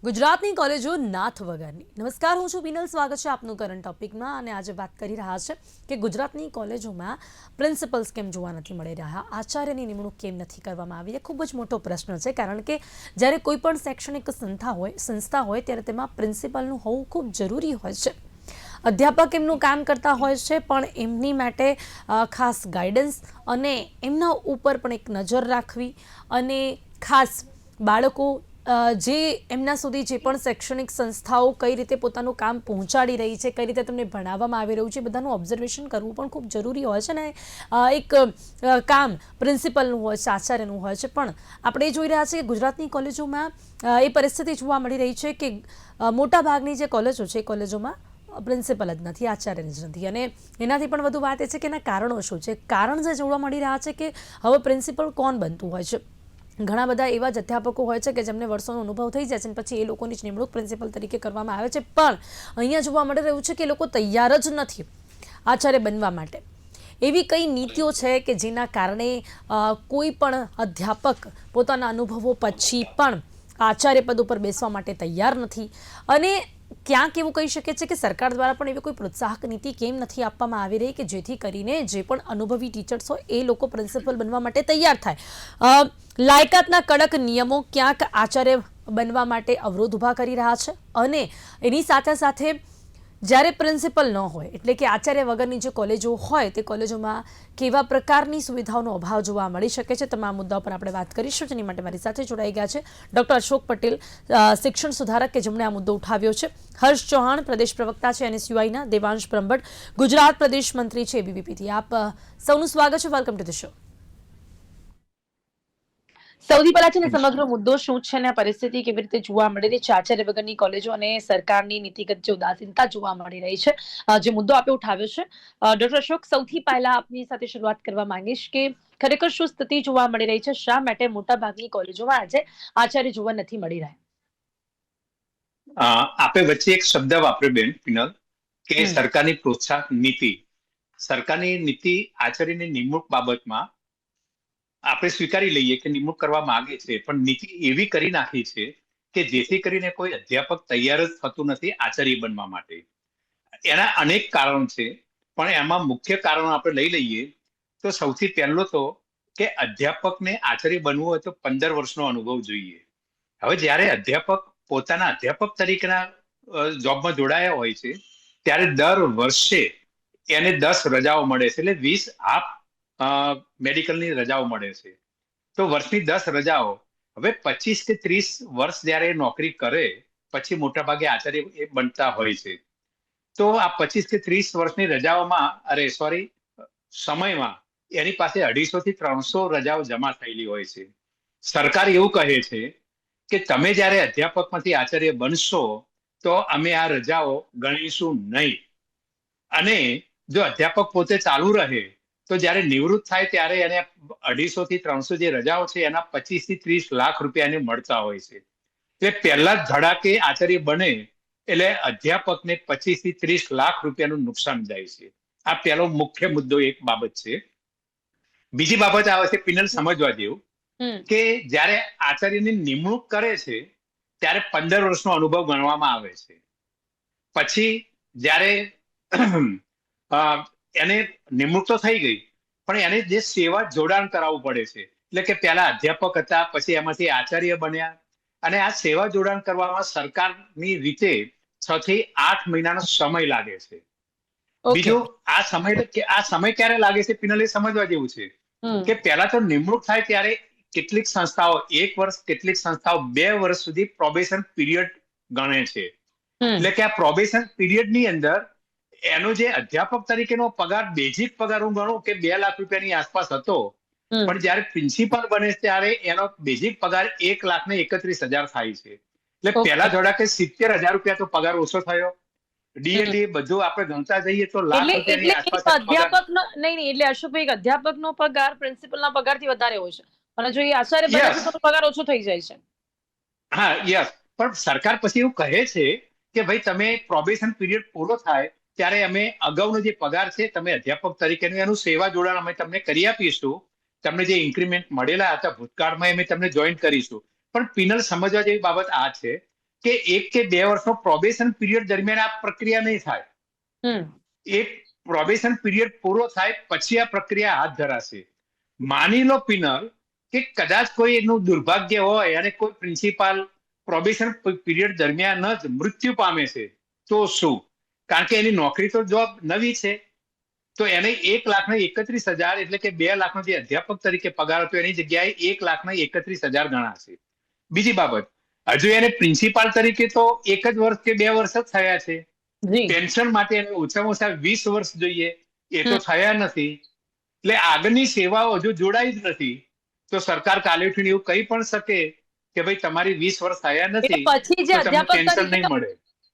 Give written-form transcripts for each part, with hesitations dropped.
ગુજરાતની કોલેજો નાથ વગરની. નમસ્કાર, હું છું પીનલ. સ્વાગત છે આપનું કરંટ ટોપિકમાં. અને આજે વાત કરી રહ્યા છે કે ગુજરાતની કોલેજોમાં પ્રિન્સિપલ્સ કેમ જોવા નથી મળી રહ્યા, આચાર્યની નિમણૂક કેમ નથી કરવામાં આવી. એ ખૂબ જ મોટો પ્રશ્ન છે, કારણ કે જ્યારે કોઈ પણ શૈક્ષણિક સંસ્થા હોય ત્યારે તેમાં પ્રિન્સિપલનું હોવું ખૂબ જરૂરી હોય છે. અધ્યાપક એમનું કામ કરતા હોય છે, પણ એમની માટે ખાસ ગાઈડન્સ અને એમના ઉપર પણ એક નજર રાખવી, અને ખાસ બાળકો જે એમના સુધી જે પણ શૈક્ષણિક સંસ્થાઓ કઈ રીતે પોતાનું કામ પહોંચાડી રહી છે, કઈ રીતે તેમને ભણાવવામાં આવી રહ્યું છે, બધાનું ઓબ્ઝર્વેશન કરવું પણ ખૂબ જરૂરી હોય છે. ને એક કામ પ્રિન્સિપલનું હોય છે, આચાર્યનું હોય છે. પણ આપણે જોઈ રહ્યા છીએ કે ગુજરાતની કોલેજોમાં એ પરિસ્થિતિ જોવા મળી રહી છે કે મોટાભાગની જે કોલેજો છે એ કોલેજોમાં પ્રિન્સિપલ જ નથી, આચાર્ય જ નથી. અને એનાથી પણ વધુ વાત એ છે કે એના કારણો શું છે. કારણ જે જોવા મળી રહ્યા છે કે હવે પ્રિન્સિપલ કોણ બનતું હોય છે. ઘણા બધા એવા જ અધ્યાપકો હોય છે કે જેમને વર્ષોનો અનુભવ થઈ જાય છે, અને પછી એ લોકોની જ નિમણૂક પ્રિન્સિપલ તરીકે કરવામાં આવે છે. પણ અહીંયા જોવા મળી રહ્યું છે કે એ લોકો તૈયાર જ નથી આચાર્ય બનવા માટે. એવી કઈ નીતિઓ છે કે જેના કારણે કોઈ પણ અધ્યાપક પોતાના અનુભવો પછી પણ આચાર્ય પદ ઉપર બેસવા માટે તૈયાર નથી. અને ક્યાંક એવું કહી શકે છે કે સરકાર દ્વારા પણ એવી કોઈ પ્રોત્સાહક નીતિ કેમ નથી આપવામાં આવી રહી કે જેથી કરીને જે પણ અનુભવી ટીચર્સ હોય એ લોકો પ્રિન્સિપલ બનવા માટે તૈયાર થાય. લાયકાતના કડક નિયમો ક્યાંક આચાર્ય બનવા માટે અવરોધ ઊભા કરી રહ્યા છે. અને એની સાથે સાથે જ્યારે પ્રિન્સિપલ ન હોય, એટલે કે આચાર્ય વગરની જે કોલેજો હોય તે કોલેજોમાં કેવા પ્રકારની સુવિધાઓનો અભાવ જોવા મળી શકે છે, તમામ મુદ્દાઓ પર આપણે વાત કરીશું. જેની માટે મારી સાથે જોડાઈ ગયા છે ડૉક્ટર અશોક પટેલ, શિક્ષણ સુધારક, કે જેમણે આ મુદ્દો ઉઠાવ્યો છે. હર્ષ ચૌહાણ, પ્રદેશ પ્રવક્તા છે એનએસયુઆઈના. દેવાંશ બ્રહ્મભટ્ટ, ગુજરાત પ્રદેશ મંત્રી છે એબીવીપીથી. આપ સૌનું સ્વાગત છે. Welcome to the show. સૌથી પહેલા છે ને, સમગ્ર મુદ્દો શું છે અને પરિસ્થિતિ કેવી રીતે જોવા મળી રહી છે આચાર્ય વગરની કોલેજો અને સરકારની નીતિગત જે ઉદાસીનતા જોવા મળી રહી છે, જે મુદ્દો આપણે ઉઠાવ્યો છે. ડોક્ટર અશોક, સૌથી પહેલા આપની સાથે શરૂઆત કરવા માંગીશ કે ખરેખર શું સ્થિતિ જોવા મળી રહી છે, શા માટે મોટા ભાગની કોલેજોમાં આજે આચાર્ય જોવા નથી મળી રહ્યા? આપે વચ્ચે એક શબ્દ વાપર્યો બેન પિનલ, કે સરકારની પ્રોત્સાહક નીતિ. સરકારની નીતિ આચાર્યની નિમણૂક બાબતમાં આપણે સ્વીકારી લઈએ કે નિમણૂક કરવા માંગે છે, પણ નીતિ એવી કરી નાખી છે કે જેથી કરીને કોઈ અધ્યાપક તૈયાર જ થતું નથી આચાર્ય બનવા માટે. એના અનેક કારણો છે, પણ એમાં મુખ્ય કારણો આપણે લઈ લઈએ તો સૌથી પહેલો તો કે અધ્યાપકને આચાર્ય બનવું હોય તો 15 વર્ષનો અનુભવ જોઈએ. હવે જ્યારે અધ્યાપક પોતાના અધ્યાપક તરીકેના જોબમાં જોડાયા હોય છે, ત્યારે દર વર્ષે એને 10 રજાઓ મળે છે, એટલે 20 હાફ મેડિકલની રજાઓ મળે છે. તો વર્ષની 10 રજાઓ. હવે 25 કે 30 વર્ષ જ્યારે નોકરી કરે પછી મોટાભાગે આચાર્ય એ બનતા હોય છે. તો આ 25 કે 30 વર્ષની રજાઓમાં સમયમાં એની પાસે 250 થી 300 રજાઓ જમા થયેલી હોય છે. સરકાર એવું કહે છે કે તમે જ્યારે અધ્યાપકમાંથી આચાર્ય બનશો તો અમે આ રજાઓ ગણીશું નહીં. અને જો અધ્યાપક પોતે ચાલુ રહે તો જ્યારે નિવૃત્ત થાય ત્યારે એને 250 થી 300 જે રજાઓ છે એના 25 થી 30 લાખ રૂપિયા એને મળતા હોય છે. એટલે પહેલા જ ધડાકે આચાર્ય બને એટલે અધ્યાપકને 25 થી 30 લાખ રૂપિયાનું નુકસાન જાય છે. આ પહેલો મુખ્ય મુદ્દો એક બાબત છે. બીજી બાબત આવે છે પિનલ, સમજવા જેવું, કે જ્યારે આચાર્યની નિમણૂક કરે છે ત્યારે 15 વર્ષનો અનુભવ ગણવામાં આવે છે. પછી જ્યારે એને નિમણૂક તો થઈ ગઈ, પણ એને જે સેવા જોડાણ કરાવવું પડે છે. એટલે કે પહેલા અધ્યાપક હતા, પછી એમાંથી આચાર્ય બન્યા, અને આ સેવા જોડાણ કરવામાં સરકારની રીતે 6 થી 8 મહિનાનો સમય લાગે છે. બીજું, આ સમય ક્યારે લાગે છે પિનલ, એ સમજવા જેવું છે કે પહેલા તો નિમણૂક થાય ત્યારે કેટલીક સંસ્થાઓ 1 વર્ષ, કેટલીક સંસ્થાઓ 2 વર્ષ સુધી પ્રોબેશન પીરિયડ ગણે છે. એટલે કે આ પ્રોબેશન પીરિયડ ની અંદર એનો જે અધ્યાપક તરીકેનો પગાર, બેઝિક પગાર હું ગણું કે 2 લાખ રૂપિયાની આસપાસ હતો, પણ જયારે પ્રિન્સિપાલ બને ત્યારે એનો બેઝિક પગાર 1,31,000 થાય છે. એટલે પહેલા ધડાકે 70,000 રૂપિયા તો પગાર ઓછો થયો. ડીએડી બધું આપણે ગણતા જઈએ તો લાખ રૂપિયાની આસપાસ પગાર. નહીં, એટલે અશોકભાઈ, અધ્યાપકનો પગાર પ્રિન્સિપલના પગારથી વધારે હોય છે, અને જો એ આચાર્ય બને છે યસ, તો પગાર ઓછો થઈ જાય છે. હા, યસ. પણ સરકાર પછી એવું કહે છે કે ભાઈ તમે પ્રોબેશન પીરિયડ પૂરો થાય ત્યારે અમે અગાઉનો જે પગાર છે તમે અધ્યાપક તરીકેનું એનું સેવા જોડાણ અમે તમને કરી આપીશું. તમને જે ઇન્ક્રીમેન્ટ મળેલા હતા ભૂતકાળમાં અમે તમને જોઈન કરીશું. પણ પિનલ, સમજવા જેવી બાબત આ છે કે 1 કે 2 વર્ષનો પ્રોબેશન પીરિયડ દરમિયાન આ પ્રક્રિયા નહીં થાય. એક પ્રોબેશન પીરિયડ પૂરો થાય પછી આ પ્રક્રિયા હાથ ધરાશે. માની લો પિનલ કે કદાચ કોઈ એનું દુર્ભાગ્ય હોય અને કોઈ પ્રિન્સિપાલ પ્રોબેશન પીરિયડ દરમિયાન જ મૃત્યુ પામે છે, તો શું? કારણ કે એની નોકરી તો જોબ નવી છે, તો એને 1,31,000 એટલે કે 2 લાખનો જે અધ્યાપક તરીકે પગાર હતો એની જગ્યાએ 1,31,000 ગણાશે. બીજી બાબત, હજુ એને પ્રિન્સિપાલ તરીકે તો 1 જ વર્ષ કે 2 વર્ષ જ થયા છે. પેન્શન માટે એને ઓછામાં ઓછા 20 વર્ષ જોઈએ, એ તો થયા નથી. એટલે આગળની સેવાઓ હજુ જોડાઈ જ નથી. તો સરકાર કાલે ઉઠીને એવું કહી પણ શકે કે ભાઈ તમારી 20 વર્ષ થયા નથી પછી જે તો તમને અધ્યાપક પેન્શન તરીકે નહીં મળે.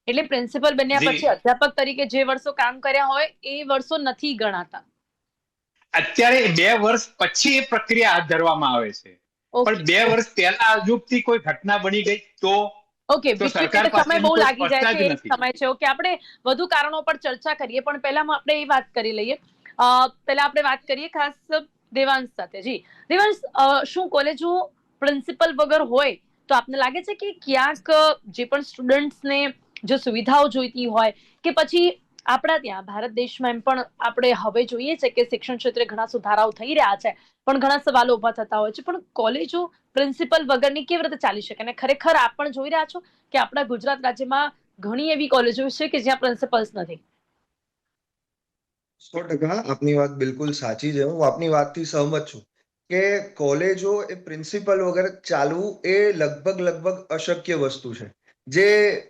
એટલે પ્રિન્સિપલ બન્યા જી. પછી અધ્યાપક તરીકે જે વર્ષો કામ કર્યા હોય એ વર્ષો નથી ગણાતા. અત્યારે 2 વર્ષ પછી એ પ્રક્રિયા હાથ ધરવામાં આવે છે, પણ 2 વર્ષ પહેલા અજુગતી કોઈ ઘટના બની ગઈ તો સરકાર પાસે સમય બહુ લાગી જાય છે, નથી. સમય છે. ઓકે, આપણે વધુ કારણો પર ચર્ચા કરીએ, પણ પહેલામાં આપણે એ વાત કરી લઈએ. પહેલા આપણે વાત કરીએ ખાસ દેવાંશ સાથે. જી દેવાંશ, શું કોલેજો પ્રિન્સિપલ વગર હોય તો આપને લાગે છે કે ક્યાંક જે પણ સ્ટુડન્ટ્સને જે સુવિધાઓ જોઈતી હોય કે પછી આપણા ત્યાં ભારત દેશમાં એમ પણ આપણે હવે જોઈએ છે કે શિક્ષણ ક્ષેત્રે ઘણા સુધારાઓ થઈ રહ્યા છે, પણ ઘણા સવાલો ઉભા થતા હોય છે, પણ કોલેજો પ્રિન્સિપલ વગરની કેવી રીતે ચાલી શકે? અને ખરેખર આપ પણ જોઈ રહ્યા છો કે આપણા ગુજરાત રાજ્યમાં ઘણી એવી કોલેજો છે કે જ્યાં પ્રિન્સિપલ્સ નથી. 100% આપની વાત બિલકુલ સાચી છે. હું આપની વાતથી સહમત છું કે કોલેજો એ પ્રિન્સિપલ વગર ચાલવું એ લગભગ અશક્ય વસ્તુ છે. જે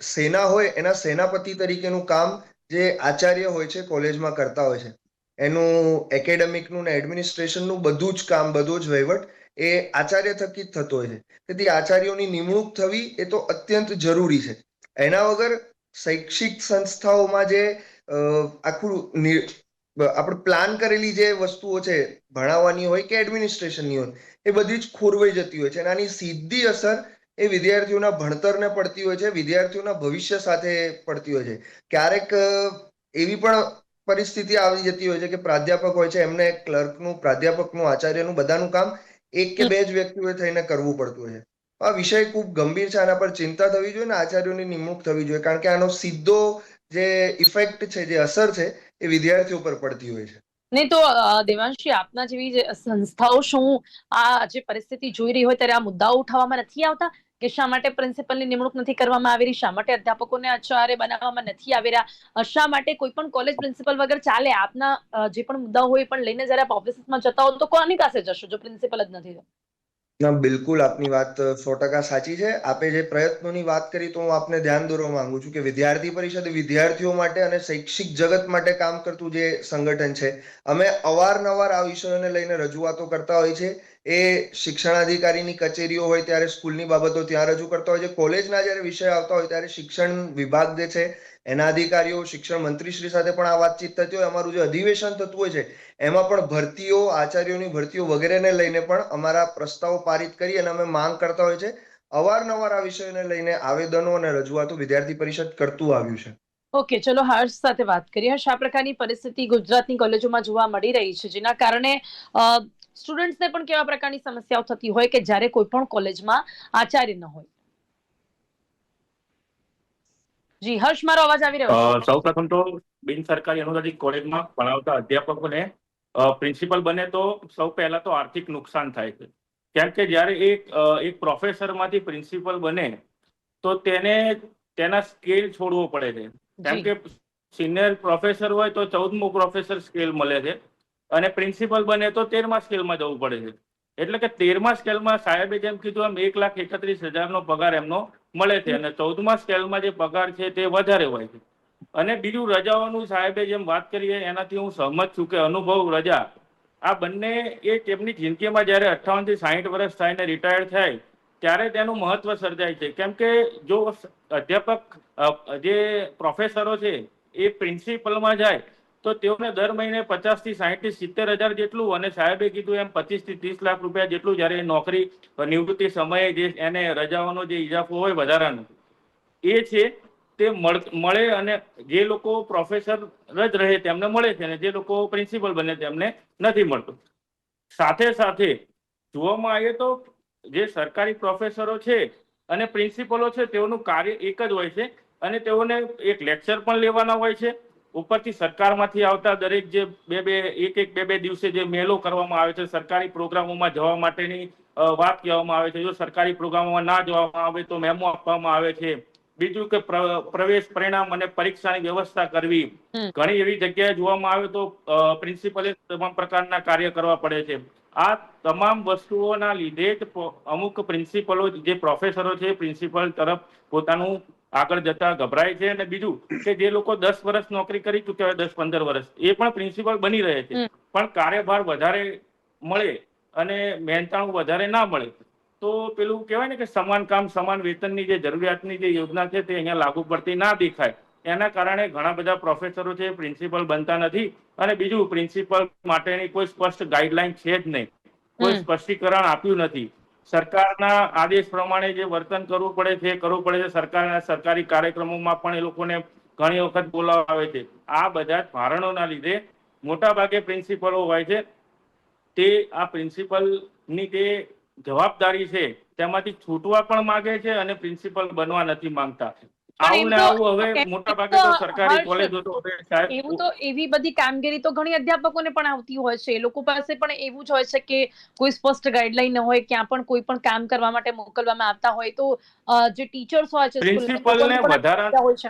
સેના હોય એના સેનાપતિ તરીકેનું કામ જે આચાર્ય હોય છે કોલેજમાં કરતા હોય છે. એનું એકેડેમિકનું ને એડમિનિસ્ટ્રેશનનું બધું જ કામ, બધો જ વહીવટ એ આચાર્ય થકી જ થતો હોય છે. તેથી આચાર્યોની નિમણૂક થવી એ તો અત્યંત જરૂરી છે. એના વગર શૈક્ષિક સંસ્થાઓમાં જે આખું આપણે પ્લાન કરેલી જે વસ્તુઓ છે ભણાવવાની હોય કે એડમિનિસ્ટ્રેશનની હોય, એ બધી જ ખોરવાઈ જતી હોય છે અને આની સીધી અસર એ વિદ્યાર્થીઓના ભણતરને પડતી હોય છે, વિદ્યાર્થીઓના ભવિષ્ય સાથે પડતી હોય છે. ક્યારેક એવી પણ પરિસ્થિતિ આવી જતી હોય છે કે પ્રાધ્યાપક હોય છે, એમને ક્લર્કનું, પ્રાધ્યાપકનું, આચાર્યનું બધાનું કામ 1 કે 2 જ વ્યક્તિઓએ થઈને કરવું પડતું હોય છે. આ વિષય ખૂબ ગંભીર છે. આના પર ચિંતા થવી જોઈએ ને આચાર્યોની નિમણૂક થવી જોઈએ, કારણ કે આનો સીધો જે ઇફેક્ટ છે, જે અસર છે, એ વિદ્યાર્થીઓ પર પડતી હોય છે. નહીં તો દેવાંશી, આપના જેવી સંસ્થાઓ શું આ જે પરિસ્થિતિ જોઈ રહી હોય ત્યારે આ મુદ્દાઓ ઉઠાવવામાં નથી આવતા કે શા માટે પ્રિન્સિપલની નિમણૂક નથી કરવામાં આવી રહી, શા માટે અધ્યાપકોને આચાર્ય બનાવવામાં નથી આવી રહ્યા, શા માટે કોઈ પણ કોલેજ પ્રિન્સિપલ વગર ચાલે? આપના જે પણ મુદ્દાઓ હોય પણ લઈને જયારે આપ ઓફિસમાં જતા હો તો કોની પાસે જશો જો પ્રિન્સિપલ જ નથી? ના, બિલકુલ આપની વાત 100% સાચી છે. આપે જે પ્રયત્નોની વાત કરી તો હું આપને ધ્યાન દોરવા માંગુ છું કે વિદ્યાર્થી પરિષદ વિદ્યાર્થીઓ માટે અને શૈક્ષિક જગત માટે કામ કરતું જે સંગઠન છે. અમે અવારનવાર આ વિષયોને લઈને રજૂઆતો કરતા હોય છે. એ શિક્ષણાધિકારીની કચેરીઓ હોય ત્યારે સ્કૂલની બાબતો ત્યાં રજૂ કરતા હોય છે. કોલેજના જ્યારે વિષય આવતા હોય ત્યારે શિક્ષણ વિભાગ જે છે એના અધિકારીઓ, શિક્ષણ મંત્રીશ્રી સાથે પણ આ વાતચીત થતી હોય. અમારું જે અધિવેશન થતું હોય છે એમાં પણ ભરતીઓ, આચાર્યોની ભરતીઓ વગેરેને લઈને પણ અમારા પ્રસ્તાવો પારિત કરી અને અમે માંગ કરતા હોય છે. અવારનવાર આ વિષયોને લઈને આવેદનો અને રજૂઆતો વિદ્યાર્થી પરિષદ કરતું આવ્યું છે. ઓકે, ચલો હર્ષ સાથે વાત કરીએ. હર્ષ, આ પ્રકારની પરિસ્થિતિ ગુજરાતની કોલેજોમાં જોવા મળી રહી છે, જેના કારણે સ્ટુડન્ટ્સને પણ કેવા પ્રકારની સમસ્યાઓ થતી હોય કે જ્યારે કોઈ પણ કોલેજમાં આચાર્ય ન હોય? જી હર્ષ, મારો અવાજ આવી રહ્યો છે? સૌ પ્રથમ તો બિન સરકારી અનુદાનિત કોલેજમાં ભણાવતા અધ્યાપકોને પ્રિન્સિપલ બને તો સૌ પહેલા તો આર્થિક નુકસાન થાય છે. કેમ કે જ્યારે એક પ્રોફેસરમાંથી પ્રિન્સિપલ બને તો તેને તેના સ્કેલ છોડવો પડે છે. કેમ કે સિનિયર પ્રોફેસર હોય તો 14મો પ્રોફેસર સ્કેલ મળે છે અને પ્રિન્સિપલ બને તો 13મા સ્કેલમાં જવું પડે છે. એટલે કે 13મા સ્કેલમાં સાહેબે જેમ કીધું એમ 1,31,000નો પગાર એમનો મળે છે અને 14મા સ્કેલમાં જે પગાર છે તે વધારે હોય છે. અને બીજું રજાઓનું સાહેબે જેમ વાત કરી એનાથી હું સહમત છું કે અનુભવ, રજા આ બંને એ તેમની જિંદગીમાં જ્યારે 58 થી 60 વર્ષ થાય ને રિટાયર થાય ત્યારે તેનું મહત્વ સર્જાય છે. કેમ કે જો અધ્યાપક જે પ્રોફેસરો છે એ પ્રિન્સિપલમાં જાય તો તેઓને દર મહિને 50 થી 60 થી 70 હજાર જેટલું, અને સાહેબે કીધું એમ 25 થી 30 લાખ રૂપિયા જેટલું જ્યારે નોકરી નિવૃત્તિ સમયે જે એને રજાઓનો જે ઇજાફો હોય વધારાનો એ છે તે મળે, અને જે લોકો પ્રોફેસર જ રહે તેમને મળે છે અને જે લોકો પ્રિન્સિપલ બને તેમને નથી મળતું. સાથે સાથે જોવામાં આવે તો જે સરકારી પ્રોફેસરો છે અને પ્રિન્સિપલો છે તેઓનું કાર્ય એક જ હોય છે અને તેઓને એક લેક્ચર પણ લેવાના હોય છે. ઉપરથી સરકારમાંથી આવતા દરેક જે બે દિવસે જે મેલો કરવામાં આવે છે, સરકારી પ્રોગ્રામોમાં જવા માટેની વાત કહેવામાં આવે છે. જો સરકારી પ્રોગ્રામોમાં ના જવામાં આવે તો મેમો આપવામાં આવે છે. બીજું કે પ્રવેશ પરિણામ અને પરીક્ષાની વ્યવસ્થા કરવી. ઘણી એવી જગ્યાએ જોવામાં આવે તો પ્રિન્સિપલે તમામ પ્રકારના કાર્ય કરવા પડે છે. આ તમામ વસ્તુઓના લીધે જ અમુક પ્રિન્સિપલો જે પ્રોફેસરો છે પ્રિન્સિપલ તરફ પોતાનું આગળ જતા ગભરાય છે. અને બીજું કે જે લોકો 10 વર્ષ નોકરી કરી ચૂક્યા હોય, 10-15 વર્ષ, એ પણ પ્રિન્સિપલ બની રહે છે, પણ કાર્યભાર વધારે મળે અને મહેનતાણું વધારે ના મળે તો પેલું કહેવાય ને કે સમાન કામ સમાન વેતનની જે જરૂરિયાતની જે યોજના છે તે અહીંયા લાગુ પડતી ના દેખાય. એના કારણે ઘણા બધા પ્રોફેસરો છે પ્રિન્સિપલ બનતા નથી. અને બીજું, પ્રિન્સિપલ માટેની કોઈ સ્પષ્ટ ગાઈડલાઈન છે જ નહીં, કોઈ સ્પષ્ટીકરણ આપ્યું નથી. સરકારના આદેશ પ્રમાણે જે વર્તન કરવું પડે છે એ કરવું પડે છે. સરકારના સરકારી કાર્યક્રમોમાં પણ એ લોકોને ઘણી વખત બોલાવવા આવે છે. આ બધા જ ભારણોના લીધે મોટા ભાગે પ્રિન્સિપલો હોય છે તે આ પ્રિન્સિપલની જે જવાબદારી છે તેમાંથી છૂટવા પણ માંગે છે અને પ્રિન્સિપલ બનવા નથી માંગતા. આવું ને આવું હવે મોટા ભાગે તો સરકારી કોલેજો તો એવું તો એવી બધી કામગીરી તો ઘણી અધ્યાપકોને પણ આવતી હોય છે. એ લોકો પાસે પણ એવું જ હોય છે કે કોઈ સ્પષ્ટ ગાઈડલાઈન ન હોય, ક્યાં પણ કોઈ પણ કામ કરવા માટે મોકલવામાં આવતા હોય તો જે ટીચર્સ હોય છે પ્રિન્સિપલને વધારા હોય છે.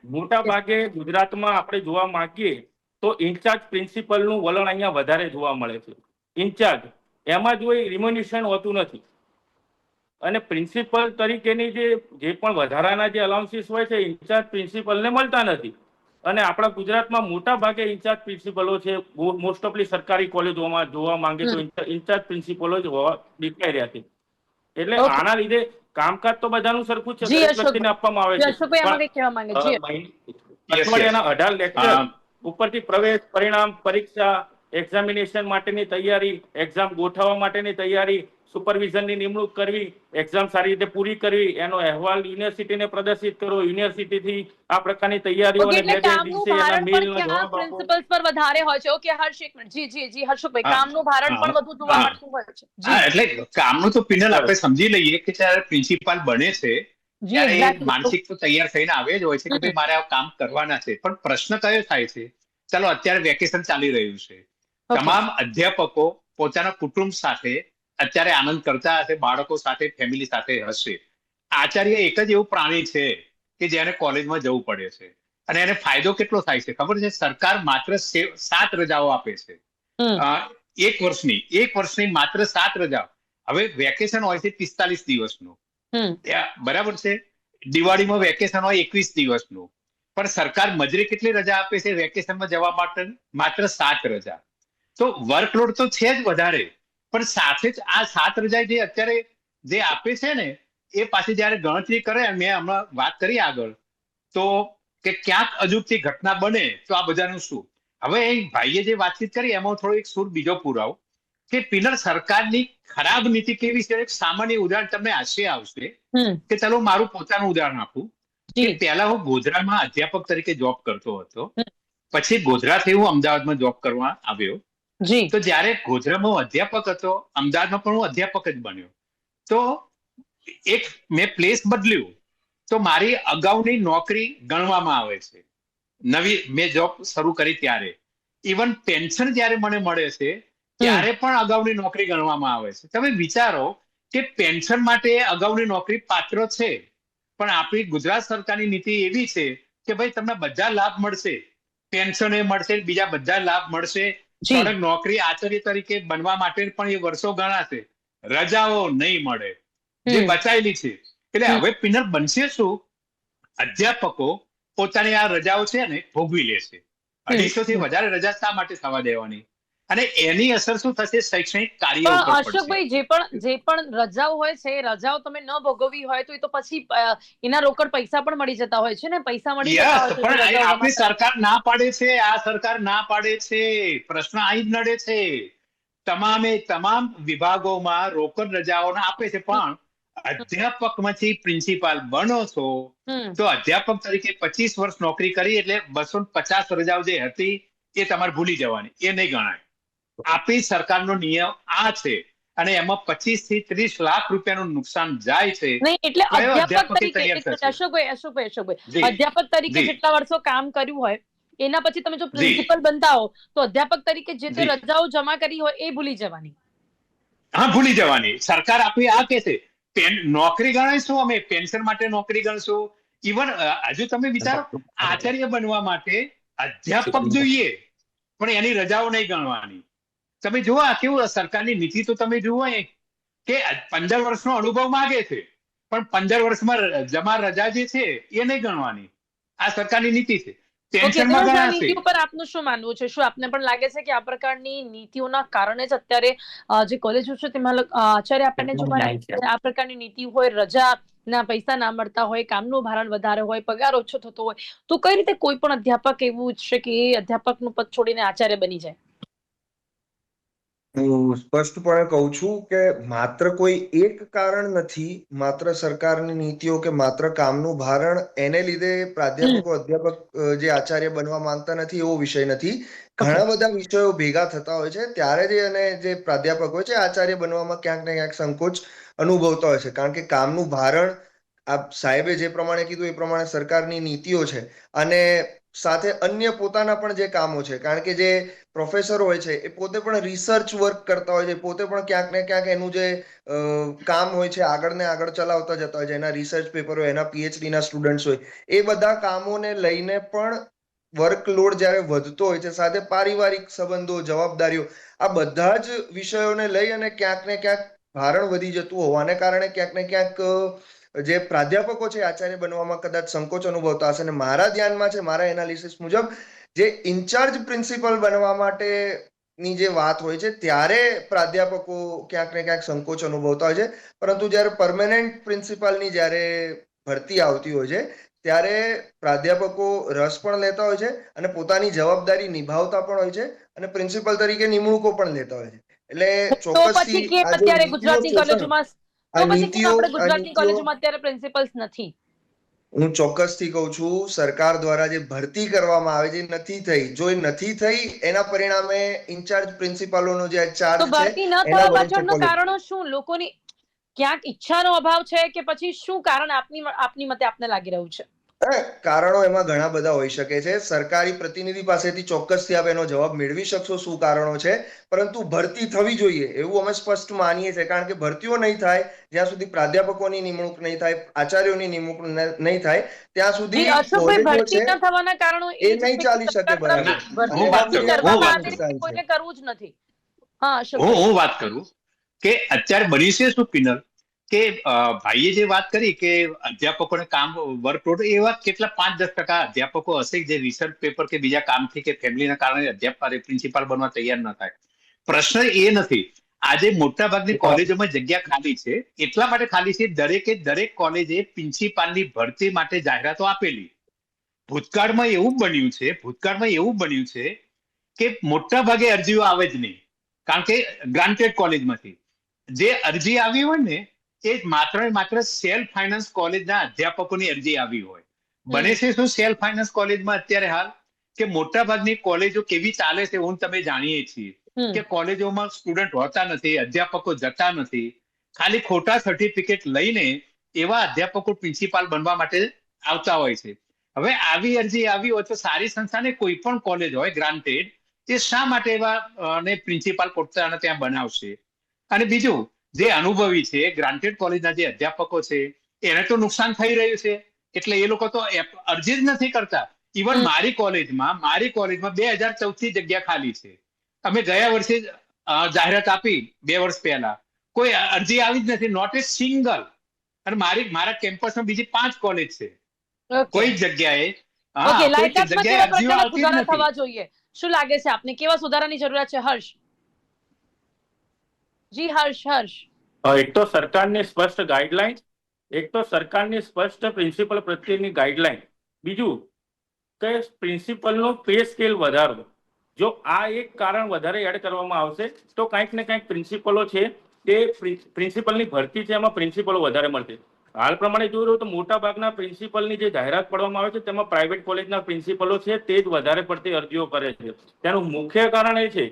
મોટા ભાગે ગુજરાતમાં આપણે જોવા માંગીએ તો ઇન્ચાર્જ પ્રિન્સિપલનું વલણ અહીંયા વધારે જોવા મળે છે. ઇન્ચાર્જ એમાં જો રિમ્યુનેશન હોતું નથી અને પ્રિન્સિપલ તરીકેની જે પણ વધારાના જે અલાઉન્સીસ હોય છે ઇન્ચાર્જ પ્રિન્સિપલને મળતા નથી. અને આપણા ગુજરાતમાં મોટા ભાગે ઇન્ચાર્જ પ્રિન્સિપલો છે, મોસ્ટ ઓફલી સરકારી કોલેજોમાં જોવા માંગે તો ઇન્ચાર્જ પ્રિન્સિપલો જ દેખાઈ રહ્યા છે. એટલે આના લીધે કામકાજ તો બધાનું સરખું છે, દરેક વ્યક્તિને આપવામાં આવે છે, અઠવાડિયાના 18 લેક્ચર, ઉપરથી પ્રવેશ પરિણામ, પરીક્ષા, એક્ઝામિનેશન માટેની તૈયારી, એક્ઝામ ગોઠવવા માટેની તૈયારી, સુપરવિઝનની નિમણૂક કરવી, એક્ઝામ સારી રીતે પૂરી કરવી, એનો અહેવાલ યુનિવર્સિટીને પ્રદર્શિત કરવો, યુનિવર્સિટીથી આ પ્રકારની તૈયારીઓ અને બે દિવસે એના મેલનો જવાબ આપવો. પ્રિન્સિપલ્સ પર વધારે હોય છે. ઓકે હર્ષ, એક મિનિટ. જી હર્ષભાઈ, કામનું ભારણ પણ વધુ જોવા મળતું હોય છે. એટલે કામનું તો પિનલ આપણે સમજી લઈએ કે જ્યારે પ્રિન્સિપાલ બને છે ત્યારે માનસિક તો તૈયાર થઈને આવે જ હોય છે કે ભાઈ મારે આ કામ કરવાના છે. પણ પ્રશ્ન કયો થાય છે, ચાલો અત્યારે વેકેશન ચાલી રહ્યું છે, તમામ અધ્યાપકો પોતાના કુટુંબ સાથે અત્યારે આનંદ કરતા હશે, બાળકો સાથે, ફેમિલી સાથે હશે. આચાર્ય એક જ એવું પ્રાણી છે કે જેને કોલેજમાં જવું પડે છે અને એને ફાયદો કેટલો થાય છે ખબર છે? સરકાર માત્ર 7 રજાઓ આપે છે એક વર્ષની માત્ર 7 રજા. હવે વેકેશન હોય છે 45 દિવસનું, બરાબર છે? દિવાળીમાં વેકેશન હોય 21 દિવસનું, પણ સરકાર મજૂરી કેટલી રજા આપે છે વેકેશનમાં જવા માટે? માત્ર 7 રજા. તો વર્કલોડ તો છે જ વધારે, પણ સાથે જ આ 7 રજા જે અત્યારે જે આપે છે ને એ પાછી જયારે ગણતરી કરે, મેં હમણાં વાત કરી આગળ, તો કે ક્યાંક અજુગતી ઘટના બને તો આ બધાનું શું? હવે ભાઈએ જે વાતચીત કરી એમાં થોડો એક સૂર બીજો પુરાવો કે પિનલ સરકારની ખરાબ નીતિ કેવી છે. એક સામાન્ય ઉદાહરણ તમને હાસ્ય આવશે કે ચાલો મારું પોતાનું ઉદાહરણ આપું કે પહેલા હું ગોધરામાં અધ્યાપક તરીકે જોબ કરતો હતો, પછી ગોધરાથી હું અમદાવાદમાં જોબ કરવા આવ્યો. તો જયારે ગોધરામાં હું અધ્યાપક હતો, અમદાવાદમાં પણ હું અધ્યાપક જ બન્યો. તો એક મેં પ્લેસ બદલ્યું તો મારી અગાઉની નોકરી ગણવામાં આવે છે. નવી મેં જોબ શરૂ કરી ત્યારે ઇવન પેન્શન જયારે મને મળે છે ત્યારે પણ અગાઉની નોકરી ગણવામાં આવે છે. તમે વિચારો કે પેન્શન માટે અગાઉની નોકરી પાત્ર છે, પણ આપણી ગુજરાત સરકારની નીતિ એવી છે કે ભાઈ તમને બધા લાભ મળશે, પેન્શન એ મળશે, બીજા બધા લાભ મળશે, સળગ નોકરી આચાર્ય તરીકે બનવા માટે પણ એ વર્ષો ગણાશે, રજાઓ નહીં મળે જે બચાયેલી છે. એટલે હવે પિનલ બનશે શું? અધ્યાપકો પોતાની આ રજાઓ છે ને ભોગવી લેશે. 250 થી વધારે રજા શા માટે થવા દેવાની? અને એની અસર શું થશે? શૈક્ષણિક કાર્ય ઉપર પડશે. અશોકભાઈ, જે પણ રજાઓ હોય છે, રજાઓ તમે ન ભોગવવી હોય તો એ તો પછી એના રોકડ પૈસા પણ મળી જતા હોય છે ને, પૈસા મળી જતા હોય છે. પણ આપણી સરકાર ના પાડે છે, આ સરકાર ના પાડે છે. પ્રશ્ન અહીં જ નડે છે. તમામ વિભાગોમાં રોકડ રજાઓ આપે છે, પણ અધ્યાપકમાંથી પ્રિન્સિપાલ બનો છો તો અધ્યાપક તરીકે 25 વર્ષ નોકરી કરી એટલે 250 રજાઓ જે હતી એ તમારે ભૂલી જવાની, એ નહીં ગણાય. આપણી સરકારનો નિયમ આ છે. અને એમાં 25 થી 30 લાખ રૂપિયાનું નુકસાન જાય છે, નહીં એટલે કયો અધ્યાપક અધ્યાપકે તરીકે તૈયાર એક મિનિટ, થશે? અશોકભાઈ જી અધ્યાપક તરીકે જી જેટલા વર્ષો કામ કર્યું હોય એના પછી તમે જો જી પ્રિન્સિપલ બનતા હો તો અધ્યાપક તરીકે જે તે જી રજાઓ જમા કરી હોય એ ભૂલી જવાની. હા, ભૂલી જવાની. સરકાર આપણી આ કે છે નોકરી ગણીશું, અમે પેન્શન માટે નોકરી ગણશું. ઇવન હજુ તમે વિચારો, આચાર્ય બનવા માટે અધ્યાપક જોઈએ, પણ એની રજાઓ નહીં ગણવાની. તમે જુઓ આ કેવું સરકારની નીતિ તો તમે જુઓ કે 15 વર્ષનો અનુભવ માંગે છે, પણ 15 વર્ષમાં જમા રજા જે છે એ નહીં ગણવાની. આ સરકારની નીતિ છે. ઓકે, પેન્શનમાં આ ગણાશે. નીતિ ઉપર આપનું શું માનવું છે? શું આપને પણ લાગે છે કે આ પ્રકારની નીતિઓના કારણે જ અત્યારે જે કોલેજો છે તેમાં આચાર્ય આપણને જો આ પ્રકારની નીતિ હોય, રજા ના પૈસા ના મળતા હોય, કામનું ભારણ વધારે હોય, પગાર ઓછો થતો હોય, તો કઈ રીતે કોઈ પણ અધ્યાપક એવું ઈચ્છે કે એ અધ્યાપકનું પદ છોડીને આચાર્ય બની જાય? હું સ્પષ્ટપણે કહું છું કે માત્ર કોઈ એક કારણ નથી, માત્ર સરકારની નીતિઓ કે માત્ર કામનું ભારણ એને લીધે પ્રાધ્યાપકો અધ્યાપક જે આચાર્ય બનવા માંગતા નથી એવો વિષય નથી. ઘણા બધા વિષયો ભેગા થતા હોય છે ત્યારે જ અને જે પ્રાધ્યાપક હોય છે આચાર્ય બનવામાં ક્યાંક ને ક્યાંક સંકોચ અનુભવતા હોય છે, કારણ કે કામનું ભારણ આ સાહેબે જે પ્રમાણે કીધું એ પ્રમાણે સરકારની નીતિઓ છે, અને સાથે અન્ય પોતાના પણ જે કામો છે, કારણ કે જે પ્રોફેસર હોય છે એ પોતે પણ રિસર્ચ વર્ક કરતા હોય છે, પોતે પણ ક્યાંક ને ક્યાંક એનું જે કામ હોય છે આગળ ને આગળ ચલાવતા જતા હોય છે, એના રિસર્ચ પેપર હોય, એના પીએચડી ના સ્ટુડન્ટ્સ હોય, એ બધા કામોને લઈને પણ વર્કલોડ જ્યારે વધતો હોય છે, સાથે પારિવારિક સંબંધો, જવાબદારીઓ, આ બધા જ વિષયોને લઈ અને ક્યાંક ને ક્યાંક ભારણ વધી જતું હોવાને કારણે ક્યાંક ને ક્યાંક જે પ્રાધ્યાપકો છે આચાર્ય બનવામાં કદાચ સંકોચ અનુભવતા હશે. અને મારા ધ્યાનમાં છે, મારા એનાલિસિસ મુજબ, જે ઇન્ચાર્જ પ્રિન્સિપલ બનવા માટે ની જે વાત હોય છે ત્યારે પ્રાધ્યાપકો ક્યાંક ને ક્યાંક સંકોચ અનુભવતા હોય છે, પરંતુ જ્યારે પરમેનન્ટ પ્રિન્સિપાલની જ્યારે ભરતી આવતી હોય છે ત્યારે પ્રાધ્યાપકો રસ પણ લેતા હોય છે અને પોતાની જવાબદારી નિભાવતા પણ હોય છે અને પ્રિન્સિપલ તરીકે નિમણૂકો પણ લેતા હોય છે. એટલે તો ચોક્કસથી પછી કેમ આ જે અત્યારે નીતિઓ ગુજરાતની છે સર, કોલેજોમાં આ તો પછી કેમ નીતિઓ આપણે આ ગુજરાતની નીતિઓ કોલેજોમાં અત્યારે પ્રિન્સિપલ્સ નથી? હું ચોક્કસથી કહું છું, સરકાર દ્વારા જે ભરતી કરવામાં આવે છે નથી થઈ. જો એ નથી થઈ એના પરિણામે ઇન્ચાર્જ પ્રિન્સિપાલોનો જે તો ચાર્જ છે ભરતી ન એના થવા વરિષ્ઠ પાછળનું કોલેજ. કારણો શું? લોકોની ક્યાંક ઈચ્છાનો અભાવ છે કે પછી શું કારણ આપની મતે આપને લાગી રહ્યું છે? કારણો એમાં ઘણા બધા હોઈ શકે છે. સરકારી પ્રતિનિધિ પાસેથી ચોક્કસથી આપ એનો જવાબ મેળવી શકશો શું કારણો છે, પરંતુ ભરતી થવી જોઈએ એવું અમે સ્પષ્ટ માનીએ છીએ, કારણ કે ભરતીઓ નહીં થાય જ્યાં સુધી પ્રાધ્યાપકોની નિમણૂક નહીં થાય, આચાર્યોની નિમણૂક નહીં થાય ત્યાં સુધી અશોકભાઈ, કોલેજો ભરતી છે ન થવાના કારણો એ એ જ નહીં છે કે ચાલી શકે સરકાર બરાબર. તરફથી ના, અને ભરતી એમાં નક્કી બીજા કરવામાં ઘણા આવે કિસ્સા કે છે. કોઈને કરવું જ નથી. હા, હું અશોકભાઈ. હું વાત કરું કે અત્યારે બની છે શું પિનલ, કે ભાઈએ જે વાત કરી કે અધ્યાપકોને કામ વર્કલોડ, એ વાત કેટલા 5-10% અધ્યાપકો હશે જે રિસર્ચ પેપર કે બીજા કામથી કે ફેમિલીના કારણે અધ્યાપક પ્રિન્સિપાલ બનવા તૈયાર ન થાય. પ્રશ્ન એ નથી. આજે મોટા ભાગની કોલેજોમાં જગ્યા ખાલી છે, એટલા માટે ખાલી છે દરેક કોલેજે પ્રિન્સિપાલની ભરતી માટે જાહેરાતો આપેલી. ભૂતકાળમાં એવું બન્યું છે કે મોટા ભાગે અરજીઓ આવે જ નહીં, કારણ કે ગ્રાન્ટેડ કોલેજમાંથી જે અરજી આવી હોય ને એ માત્ર ને માત્ર સેલ્ફ ફાઇનાન્સ કોલેજના અધ્યાપકોની અરજી આવી હોય. બને છે શું સેલ્ફ ફાઇનાન્સ કોલેજમાં અત્યારે હાલ કે મોટા ભાગની કોલેજો કેવી ચાલે છે હું તમે જાણીએ છીએ કે કોલેજોમાં સ્ટુડન્ટ હોતા નથી, અધ્યાપકો જતા નથી, ખાલી ખોટા સર્ટિફિકેટ લઈને એવા અધ્યાપકો પ્રિન્સિપાલ બનવા માટે આવતા હોય છે. હવે આવી અરજી આવી હોય તો સારી સંસ્થાને કોઈ પણ કોલેજ હોય ગ્રાન્ટેડ, તે શા માટે એવા ને પ્રિન્સિપાલ પોતાના ત્યાં બનાવશે? અને બીજું, જે અનુભવી છે ગ્રાન્ટેડ કોલેજના જે અધ્યાપકો છે એને તો નુકસાન થઈ રહ્યું છે, એટલે એ લોકો તો અરજી જ નથી કરતા. ઇવન મારી કોલેજમાં 2014 થી જગ્યા ખાલી છે. અમે ગયા વર્ષે જાહેરાત આપી 2 વર્ષ પહેલા, કોઈ અરજી આવી જ નથી, નોટ એ સિંગલ. અને મારા કેમ્પસમાં બીજી 5 કોલેજ છે, કોઈ જગ્યાએ ઓકે, કોઈ લાયકાતમાં જગ્યાએ કેવા અરજીઓ પ્રકારના આવતી જ સુધારા નથી. થવા જોઈએ? શું લાગે છે આપને, કેવા સુધારાની જરૂરિયાત છે? હર્ષ. જી હર્ષ. એક તો સરકારની સ્પષ્ટ પ્રિન્સિપલ પ્રત્યેની ગાઈડલાઈન. બીજું કે પ્રિન્સિપલનો પે સ્કેલ વધારવો. જો આ એક કારણ વધારે એડ કરવામાં આવશે તો કંઈક ને કંઈક પ્રિન્સિપલો છે તે પ્રિન્સિપલની ભરતી છે એમાં પ્રિન્સિપલો વધારે મળશે. હાલ પ્રમાણે જોયું તો મોટા ભાગના પ્રિન્સિપલની જે જાહેરાત પડવામાં આવે છે તેમાં પ્રાઇવેટ કોલેજના પ્રિન્સિપલો છે તે જ વધારે પડતી અરજીઓ કરે છે. તેનું મુખ્ય કારણ એ છે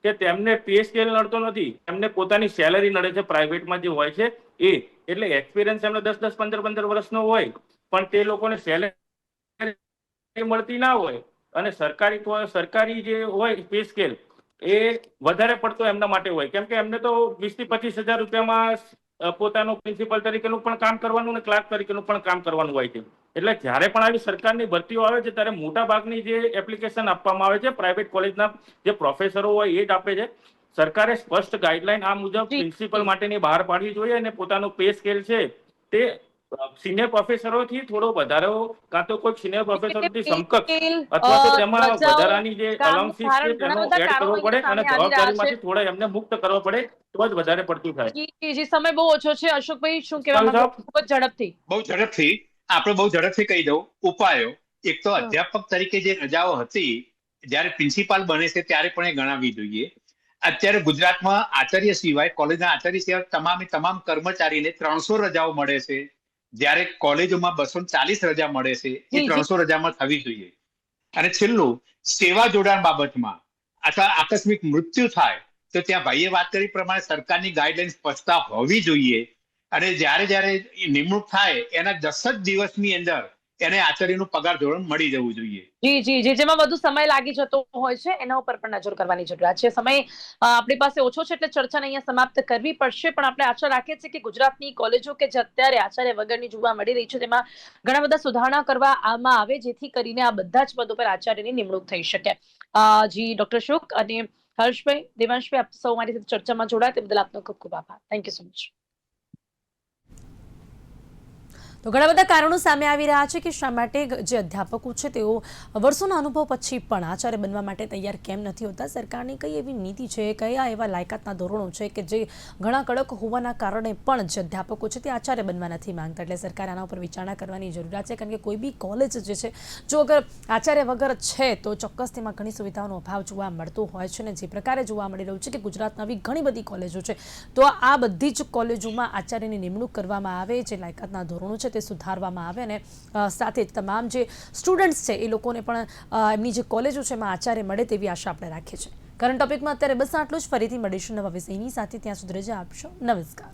કે તેમને પે સ્કેલ નડતો નથી, એમને પોતાની સેલરી નડે છે પ્રાઇવેટમાં જે હોય છે એ. એટલે એક્સપિરિયન્સ એમને 10-10, 15-15 વર્ષનો હોય, પણ તે લોકોને સેલરી મળતી ના હોય અને સરકારી જે હોય પે સ્કેલ એ વધારે પડતો એમના માટે હોય, કેમ કે એમને તો 20,000 થી 25,000 રૂપિયામાં પોતાનું પ્રિન્સિપલ તરીકેનું પણ કામ કરવાનું અને ક્લાર્ક તરીકેનું પણ કામ કરવાનું હોય છે. એટલે જ્યારે પણ આવી સરકારની ભરતીઓ આવે છે ત્યારે મોટા ભાગની જે એપ્લિકેશન આપવામાં આવે છે પ્રાઇવેટ કોલેજના જે પ્રોફેસરો હોય એ જ આપે છે. સરકારે સ્પષ્ટ ગાઈડલાઈન આ મુજબ જી, પ્રિન્સિપલ જી. માટેની બહાર પાડવી જોઈએ અને પોતાનો પે સ્કેલ છે તે સિનિયર પ્રોફેસરોથી થોડો વધારે, કાં તો કોઈ સિનિયર પ્રોફેસરથી પે સમકક્ષ સ્કેલ, અથવા તો તેમાં રજાઓ, વધારાની જે કામનું અલાઉન્સીસ છે ભારણ, ઘણા તેનો બધા એડ કારણો કરવો પડે અહીંયા અને સામે આવી રહ્યા છે. જવાબદારીમાંથી થોડા એમને મુક્ત કરવા પડે તો જ વધારે પડતું થાય. જી, સમય બહુ ઓછો છે. અશોકભાઈ શું કહેવા સાહેબ, માંગો છો? ખૂબ જ ઝડપથી. બહુ ઝડપથી કહી દઉં ઉપાયો. એક તો હમ. અધ્યાપક તરીકે જે રજાઓ હતી, જ્યારે પ્રિન્સિપાલ બને છે ત્યારે પણ એ ગણાવવી જોઈએ. અત્યારે ગુજરાતમાં આચાર્ય સિવાય, કોલેજના આચાર્ય સિવાય તમામ કર્મચારીને 300 રજાઓ મળે છે, જ્યારે કોલેજોમાં 240 રજા મળે છે. એ જી, જી. 300 રજામાં થવી જોઈએ. અને છેલ્લું, સેવા જોડાણ બાબતમાં અથવા આકસ્મિક મૃત્યુ થાય તો ત્યાં ભાઈએ વાત કરી પ્રમાણે સરકારની ગાઈડલાઈન સ્પષ્ટતા હોવી જોઈએ. અને જ્યારે નિમણૂક થાય એના 10 જ દિવસની અંદર એને આચાર્યનું પગાર ધોરણ મળી જવું જોઈએ. જી, જેમાં વધુ સમય લાગી જતો હોય છે એના ઉપર પણ નજર કરવાની જરૂરિયાત છે. સમય આપણી પાસે ઓછો છે એટલે ચર્ચાને અહીંયા સમાપ્ત કરવી પડશે, પણ આપણે આશા રાખીએ છીએ કે ગુજરાતની કોલેજો કે જે અત્યારે આચાર્ય વગરની જોવા મળી રહી છે તેમાં ઘણા બધા સુધારણા કરવામાં આવે, જેથી કરીને આ બધા જ પદો પર આચાર્યની નિમણૂક થઈ શકે. જી ડોક્ટર શુક અને હર્ષભાઈ, દેવાંશભાઈ, આપ સૌ મારી સાથે ચર્ચામાં જોડાયા તે બદલ આપનો ખૂબ ખૂબ આભાર. Thank you so much. તો ઘણા બધા કારણો સામે આવી રહ્યા છે કે શા માટે જે અધ્યાપકો છે તેઓ વર્ષોના અનુભવ પછી પણ આચાર્ય બનવા માટે તૈયાર કેમ નથી હોતા. સરકારની કઈ એવી નીતિ છે, કયા એવા લાયકાતના ધોરણો છે કે જે ઘણા કડક હોવાના કારણે પણ જે અધ્યાપકો છે તે આચાર્ય બનવા નથી માંગતા. એટલે સરકારે આના ઉપર વિચારણા કરવાની જરૂરિયાત છે, કારણ કે કોઈ બી કોલેજ જે છે જો અગર આચાર્ય વગર છે તો ચોક્કસ તેમાં ઘણી સુવિધાઓનો અભાવ જોવા મળતો હોય છે. અને જે પ્રકારે જોવા મળી રહ્યું છે કે ગુજરાતમાં આવી ઘણી બધી કોલેજો છે, તો આ બધી જ કોલેજોમાં આચાર્યની નિમણૂક કરવામાં આવે, જે લાયકાતના ધોરણો છે તે સુધારવામાં આવે અને સાથે તમામ જે સ્ટુડન્ટ્સ છે એ લોકોને પણ એમની જે કોલેજો છે એમાં આચાર્ય મળે તેવી આશા આપણે રાખીએ છીએ. કરંટ ટોપિકમાં અત્યારે બસ આટલું જ. ફરીથી મળીશું નવા વિષયની સાથે. ત્યાં સુધી રજા આપશો. નમસ્કાર.